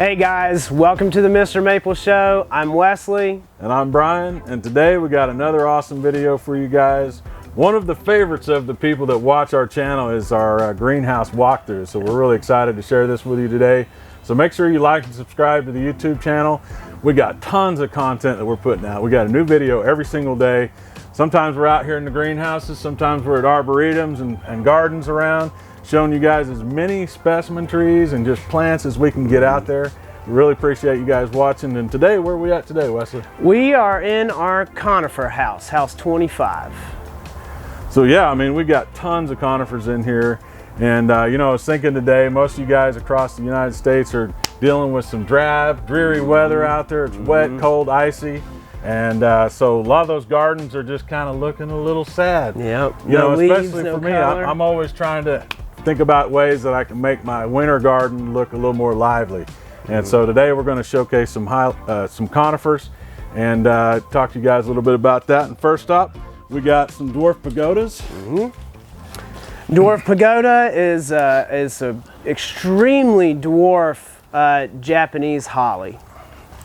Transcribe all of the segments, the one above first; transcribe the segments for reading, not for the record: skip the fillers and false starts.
Hey guys, welcome to the MrMaple Show. I'm Wesley. And I'm Brian, and today we got another awesome video for you guys. One of the favorites of the people that watch our channel is our greenhouse walkthrough, so we're really excited to share this with you today. So make sure you like and subscribe to the YouTube channel. We got tons of content that we're putting out. We got a new video every single day. Sometimes we're out here in the greenhouses, sometimes we're at arboretums and gardens around, showing you guys as many specimen trees and just plants as we can get out there. We really appreciate you guys watching. And today, where are we at today, Wesley? We are in our conifer house, house 25. So yeah, I mean, we got tons of conifers in here. And you know, I was thinking today, most of you guys across the United States are dealing with some drab, dreary weather out there. It's wet, cold, icy. And so a lot of those gardens are just kind of looking a little sad. Yep. You know, leaves, especially no for me, color. I'm always trying to think about ways that I can make my winter garden look a little more lively. And so today we're going to showcase some conifers and talk to you guys a little bit about that. And first up, we got some dwarf pagodas. Dwarf pagoda is a extremely dwarf Japanese holly.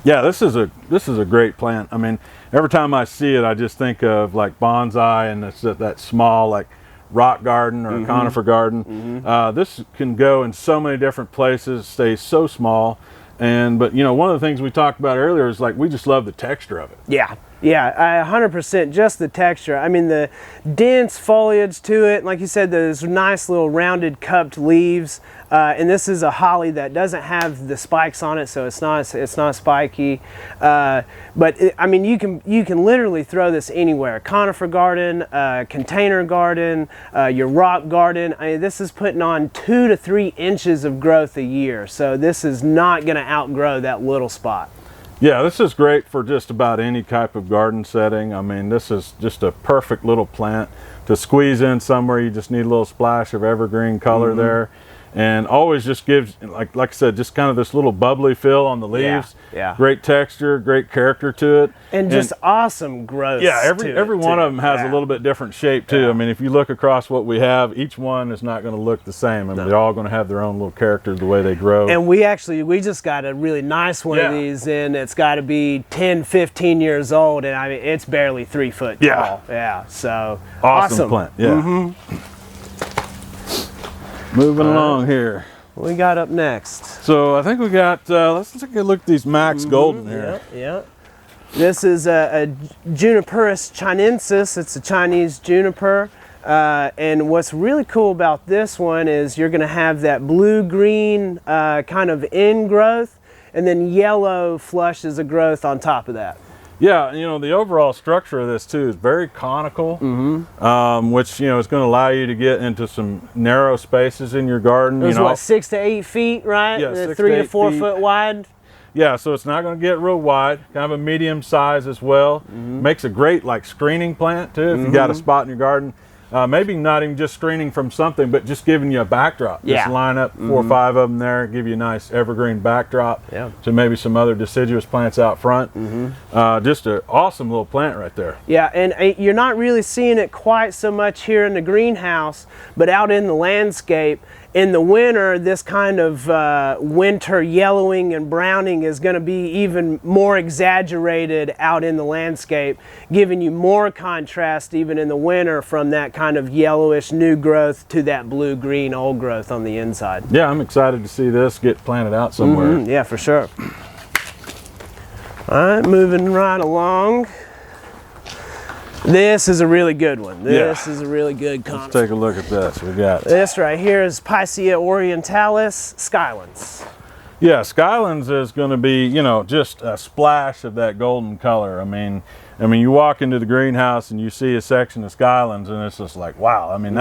Yeah, this is a great plant. I mean, every time I see it, I just think of like bonsai and that small like rock garden or conifer garden. This can go in so many different places, stays so small. But you know, one of the things we talked about earlier is like we just love the texture of it. Yeah, 100%. Just the texture. I mean, the dense foliage to it. Like you said, those nice little rounded cupped leaves. And this is a holly that doesn't have the spikes on it, so it's not spiky. I mean, you can literally throw this anywhere. Conifer garden, container garden, your rock garden. I mean, this is putting on 2 to 3 inches of growth a year, so this is not going to outgrow that little spot. Yeah, this is great for just about any type of garden setting. I mean, this is just a perfect little plant to squeeze in somewhere. You just need a little splash of evergreen color there. And always just gives, like I said, just kind of this little bubbly feel on the leaves. Yeah. Great texture, great character to it. And just awesome growth. Yeah, every one of them has a little bit different shape too. Yeah. I mean, if you look across what we have, each one is not going to look the same. I mean, they're all going to have their own little character the way they grow. And we just got a really nice one of these in. It's got to be 10, 15 years old, and I mean, it's barely 3 foot tall. Yeah, so awesome plant. Yeah. Moving along here. What we got up next? So I think we got, let's take a look at these Max Golden here. Yeah. This is a Juniperus chinensis. It's a Chinese juniper. And what's really cool about this one is you're going to have that blue-green kind of ingrowth, and then yellow flushes of growth on top of that. Yeah, you know, the overall structure of this too is very conical, which, you know, is going to allow you to get into some narrow spaces in your garden. Those, you know, what, 6 to 8 feet, right? Yeah, 3 to 4 feet. foot wide. Yeah, so it's not going to get real wide, kind of a medium size as well. Makes a great like screening plant too if you got a spot in your garden. Maybe not even just screening from something, but just giving you a backdrop. Yeah. Just line up 4 or 5 of them there, give you a nice evergreen backdrop to maybe some other deciduous plants out front. Just an awesome little plant right there. Yeah, and you're not really seeing it quite so much here in the greenhouse, but out in the landscape. In the winter, this kind of winter yellowing and browning is going to be even more exaggerated out in the landscape, giving you more contrast even in the winter from that kind of yellowish new growth to that blue-green old growth on the inside. Yeah, I'm excited to see this get planted out somewhere. Yeah, for sure. All right, moving right along. This is a really good one. This is a really good conifer. Let's take a look at this. We got this right here is Picia Orientalis Skylands. Yeah, Skylands is going to be, you know, just a splash of that golden color. I mean, you walk into the greenhouse and you see a section of Skylands, and it's just like, wow. I mean,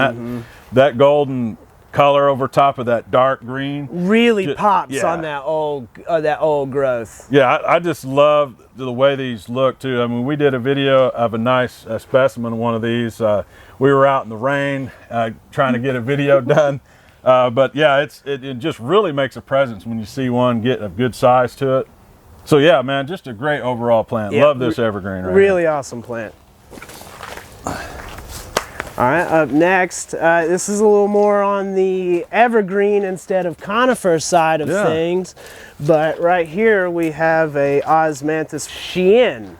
that golden color over top of that dark green really pops on that old growth. Yeah, I just love the way these look too. I mean, we did a video of a nice specimen of one of these. We were out in the rain trying to get a video done, but yeah, it just really makes a presence when you see one get a good size to it. So yeah, man, just a great overall plant. Love this evergreen right Really awesome plant. All right, up next, this is a little more on the evergreen instead of conifer side of things, but right here we have a Osmanthus shin.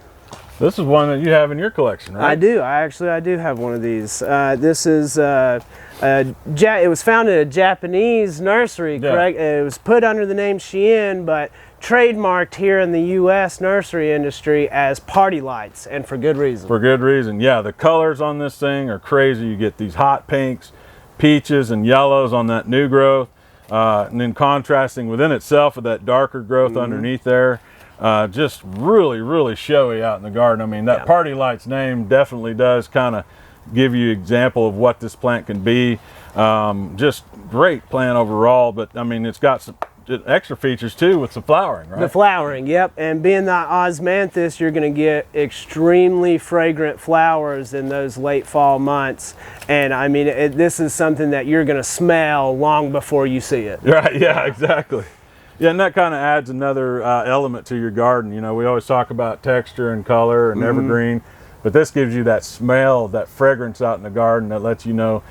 This is one that you have in your collection, right? I do. I do have one of these. This is it was found in a Japanese nursery, correct? It was put under the name Shin, but trademarked here in the U.S. nursery industry as party lights, and for good reason. For good reason, yeah. The colors on this thing are crazy. You get these hot pinks, peaches, and yellows on that new growth, and then contrasting within itself with that darker growth underneath there. Just really, really showy out in the garden. I mean, that Party Lights name definitely does kind of give you an example of what this plant can be. Just great plant overall, but I mean, it's got some extra features too with the flowering, right? The flowering, yep. And being that Osmanthus, you're going to get extremely fragrant flowers in those late fall months. And I mean, this is something that you're going to smell long before you see it. Right, yeah, exactly. Yeah, and that kind of adds another element to your garden. You know, we always talk about texture and color and evergreen, but this gives you that smell, that fragrance out in the garden that lets you know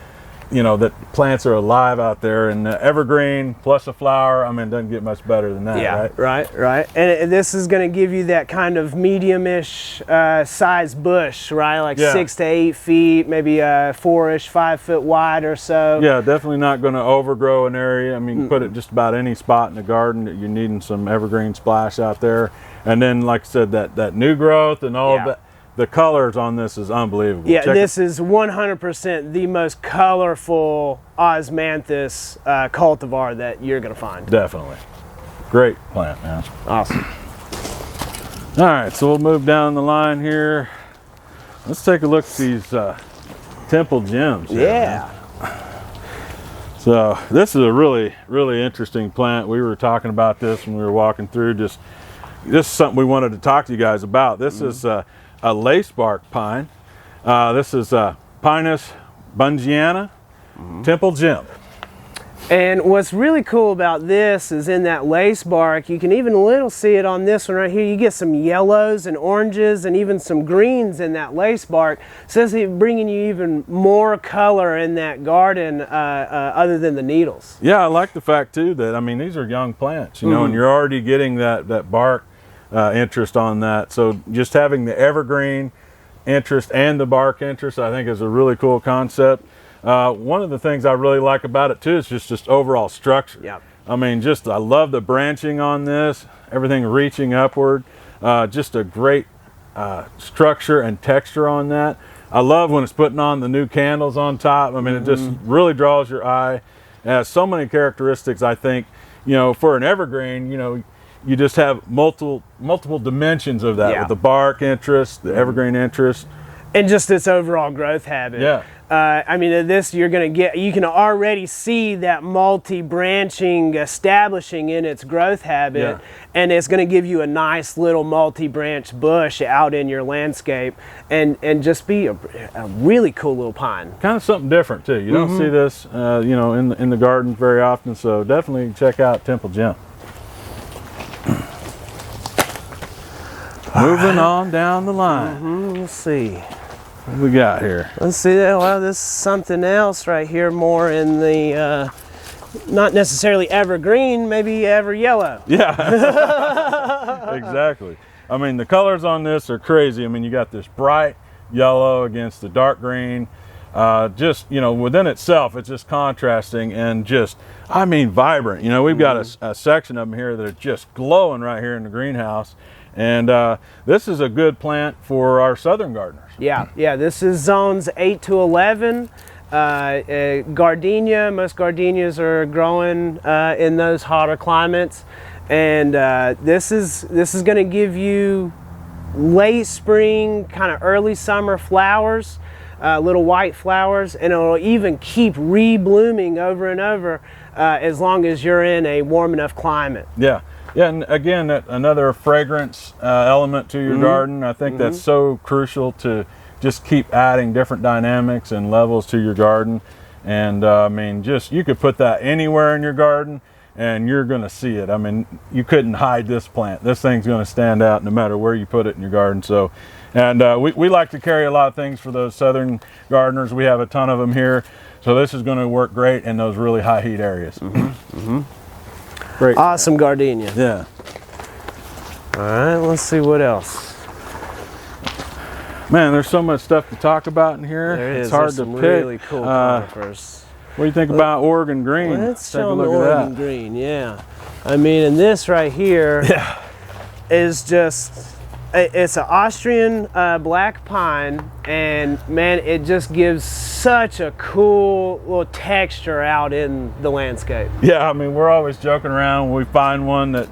that plants are alive out there. And evergreen plus a flower, I mean, it doesn't get much better than that, right? Right. And this is going to give you that kind of medium-ish size bush, right? Like 6 to 8 feet, maybe 4-ish, 5 foot wide or so. Yeah, definitely not going to overgrow an area. I mean, put it just about any spot in the garden that you're needing some evergreen splash out there. And then, like I said, that new growth and all of that. The colors on this is unbelievable. Yeah, this is 100% the most colorful Osmanthus cultivar that you're going to find. Definitely. Great plant, man. Awesome. All right, so we'll move down the line here. Let's take a look at these temple gems here, man. So this is a really, really interesting plant. We were talking about this when we were walking through. This is something we wanted to talk to you guys about. This is a lacebark pine. This is Pinus Bungiana, temple gem. And what's really cool about this is in that lace bark, you can even a little see it on this one right here. You get some yellows and oranges and even some greens in that lace bark. So it's bringing you even more color in that garden other than the needles. Yeah, I like the fact too that, I mean, these are young plants, you know, and you're already getting that bark interest on that. So just having the evergreen interest and the bark interest, I think is a really cool concept. One of the things I really like about it too is just overall structure. Yeah. I mean, I love the branching on this, everything reaching upward, just a great structure and texture on that. I love when it's putting on the new candles on top. I mean, it just really draws your eye. It has so many characteristics, I think, you know, for an evergreen, you know, you just have multiple dimensions of that with the bark interest, the evergreen interest. And just its overall growth habit. Yeah. I mean, this you can already see that multi-branching establishing in its growth habit, and it's going to give you a nice little multi-branch bush out in your landscape, and just be a really cool little pine. Kind of something different too. You don't see this, you know, in the garden very often. So definitely check out Temple Gem. Moving on down the line. Let's see. What we got here? Let's see. Well, this is something else right here, more in the not necessarily evergreen, maybe ever yellow. Yeah, exactly. I mean, the colors on this are crazy. I mean, you got this bright yellow against the dark green. Just, you know, within itself, it's just contrasting and just, I mean, vibrant. You know, we've got a section of them here that are just glowing right here in the greenhouse. And this is a good plant for our southern gardeners. Yeah, this is zones 8 to 11. Gardenia, most gardenias are growing in those hotter climates. And this is going to give you late spring, kind of early summer flowers, little white flowers, and it'll even keep re-blooming over and over as long as you're in a warm enough climate. Yeah, and again, another fragrance element to your garden. I think that's so crucial to just keep adding different dynamics and levels to your garden. And I mean, you could put that anywhere in your garden and you're going to see it. I mean, you couldn't hide this plant. This thing's going to stand out no matter where you put it in your garden. So, And we like to carry a lot of things for those southern gardeners. We have a ton of them here. So this is going to work great in those really high heat areas. Great. Awesome gardenia. Yeah. All right, let's see what else. Man, there's so much stuff to talk about in here. It's hard to pick. Really cool conifers. What do you think about Oregon green? Let's take a show look them at Oregon that. green. Yeah, I mean, and this right here is just. It's an Austrian black pine, and man, it just gives such a cool little texture out in the landscape. Yeah, I mean, we're always joking around when we find one that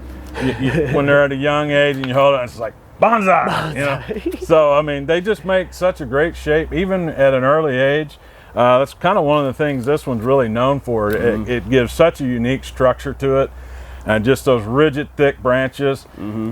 when they're at a young age and you hold it, it's like bonsai, you know. So I mean, they just make such a great shape, even at an early age. That's kind of one of the things this one's really known for. It gives such a unique structure to it. And just those rigid, thick branches,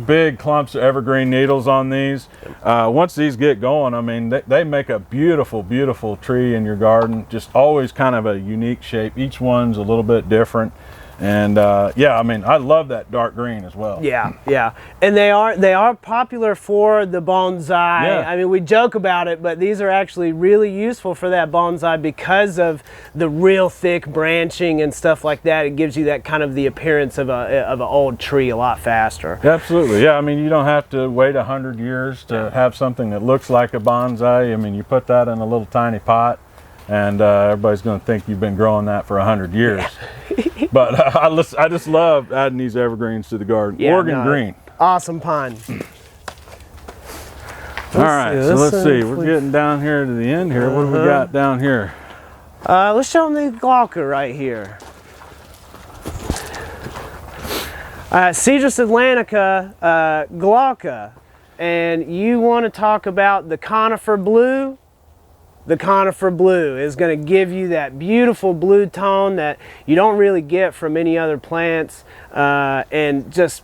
big clumps of evergreen needles on these. Once these get going, I mean, they make a beautiful, beautiful tree in your garden. Just always kind of a unique shape. Each one's a little bit different. And yeah, I mean, I love that dark green as well. Yeah, yeah, and they are popular for the bonsai. Yeah. I mean, we joke about it, but these are actually really useful for that bonsai because of the real thick branching and stuff like that. It gives you that kind of the appearance of an old tree a lot faster. Absolutely, yeah. I mean, you don't have to wait 100 years to have something that looks like a bonsai. I mean, you put that in a little tiny pot, and everybody's going to think you've been growing that for 100 years. But I just love adding these evergreens to the garden. Yeah, Oregon green. Awesome pine. All right, so let's see. We're getting down here to the end here. What do we got down here? Let's show them the glauca right here. Cedar Atlantica glauca. And you want to talk about the conifer blue? The conifer blue is going to give you that beautiful blue tone that you don't really get from any other plants, and just,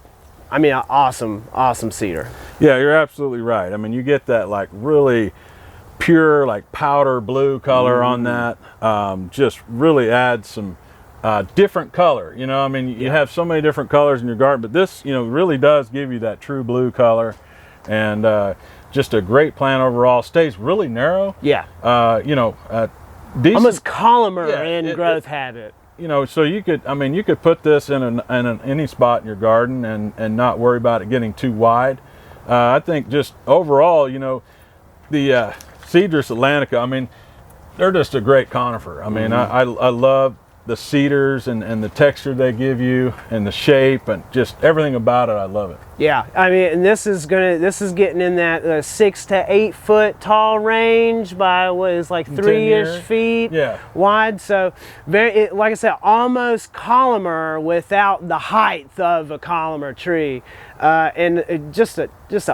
I mean, awesome cedar. Yeah, you're absolutely right. I mean, you get that like really pure, like powder blue color on that. Just really adds some different color. You know, I mean, you have so many different colors in your garden, but this, you know, really does give you that true blue color, and just a great plant overall. Stays really narrow. Yeah. You know, decent. Almost columnar in growth habit. You know, so you could, I mean, you could put this in any spot in your garden and not worry about it getting too wide. I think just overall, you know, the Cedar Atlantica, I mean, they're just a great conifer. I mean, I love the cedars and the texture they give you and the shape and just everything about it. I love it. Yeah, I mean, and this is getting in that 6 to 8 foot tall range by what is like 3-ish feet wide. So very, like I said, almost columnar without the height of a columnar tree, and just an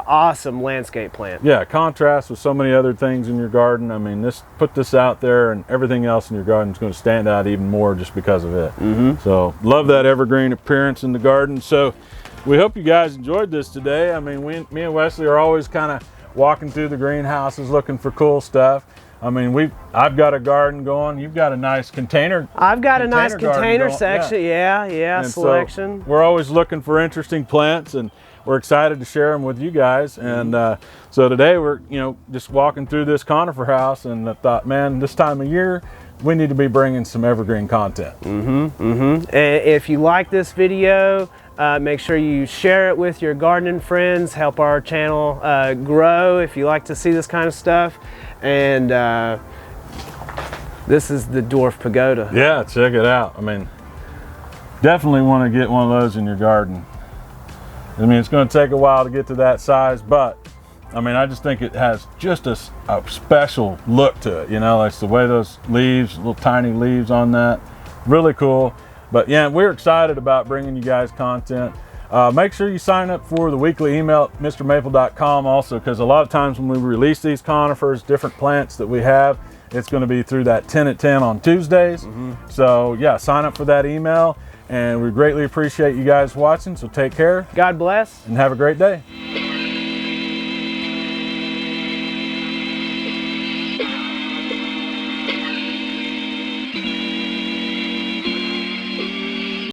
awesome landscape plant. Yeah, contrast with so many other things in your garden. I mean, put this out there, and everything else in your garden is going to stand out even more just because of it. So love that evergreen appearance in the garden. So we hope you guys enjoyed this today. I mean, me and Wesley are always kind of walking through the greenhouses looking for cool stuff. I mean, I've got a garden going. You've got a nice container. I've got a nice container section. Yeah, and selection. So we're always looking for interesting plants, and we're excited to share them with you guys. And so today we're, you know, just walking through this conifer house, and I thought, man, this time of year we need to be bringing some evergreen content. And if you like this video, make sure you share it with your gardening friends. Help our channel grow if you like to see this kind of stuff. And this is the Dwarf Pagoda. Yeah, check it out. I mean, definitely want to get one of those in your garden. I mean, it's going to take a while to get to that size, but I mean, I just think it has just a special look to it. You know, like the way those leaves, little tiny leaves on that, really cool. But yeah, we're excited about bringing you guys content. Make sure you sign up for the weekly email at MrMaple.com also, because a lot of times when we release these conifers, different plants that we have, it's going to be through that 10 at 10 on Tuesdays. So yeah, sign up for that email, and we greatly appreciate you guys watching. So take care. God bless. And have a great day.